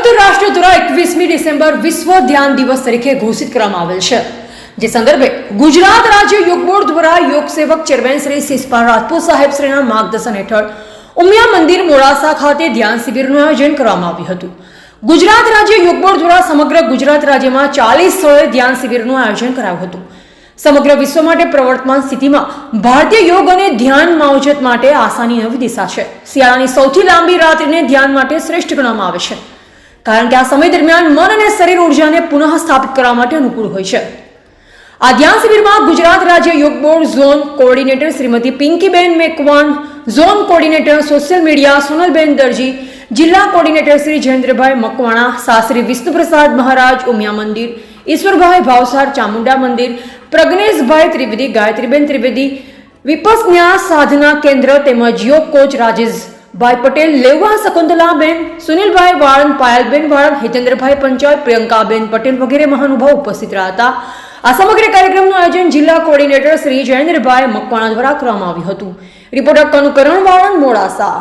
સમગ્ર રાષ્ટ્ર દ્વારા 21મી ડિસેમ્બર વિશ્વ ધ્યાન દિવસ તરીકે ઘોષિત કરવામાં આવેલ છે, જે સંદર્ભે ગુજરાત રાજ્ય યોગ બોર્ડ દ્વારા યોગ સેવક ચેરમેન શ્રી શિષપાલ રાજપૂત સાહેબ શ્રીના માર્ગદર્શન હેઠળ ઉમિયા મંદિર મોડાસા ખાતે ધ્યાન શિબિરનું આયોજન કરવામાં આવ્યું હતું। ગુજરાત રાજ્ય યોગ બોર્ડ દ્વારા સમગ્ર ગુજરાત રાજ્યમાં 40 સ્થળોએ ધ્યાન શિબિરનું આયોજન કરાયું હતું। સમગ્ર વિશ્વ માટે પ્રવર્તમાન સ્થિતિમાં ભારતીય યોગ અને ધ્યાન માવજત માટે આશાની નવી દિશા છે। શિયાળાની સૌથી લાંબી રાત્રિને ધ્યાન માટે શ્રેષ્ઠ ગણવામાં આવે છે, કારણ કે આ સમય દરમિયાન મન અને શરીર ઉર્જાને પુનઃ સ્થાપિત કરવા માટે અનુકૂળ હોય છે। આ ધ્યાન શિબિરમાં ગુજરાત રાજ્ય Yog board zone coordinator Shrimati Pinkiben Makwan, zone coordinator social media Sonalben Darji, જિલ્લા કોઓર્ડિનેટર શ્રી જયેન્દ્રભાઈ મકવાણા, શાસ્ત્રી વિષ્ણુપ્રસાદ મહારાજ ઉમિયા મંદિર, ઈશ્વરભાઈ ભાવસાર ચામુંડા મંદિર, પ્રજ્ઞેશભાઈ ત્રિવેદી, ગાયત્રીબેન ત્રિવેદી, વિપસ્ન્યા સાધના કેન્દ્ર તેમજ યોગ કોચ રાજેશભાઈ પટેલ, લેવા શકુંતલાબેન, સુનિલભાઈ વાળંદ, પાયલબેન વાળંદ, હિતેન્દ્રભાઈ પંચાલ, પ્રિયંકાબેન પટેલ વગેરે મહાનુભાવો ઉપસ્થિત રહ્યા હતા। આ સમગ્ર કાર્યક્રમનું આયોજન જિલ્લા કોઓર્ડિનેટર શ્રી જયેન્દ્રભાઈ મકવાણા દ્વારા કરવામાં આવ્યું હતું। રિપોર્ટર કનુકરણ વાળંદ, મોડાસા।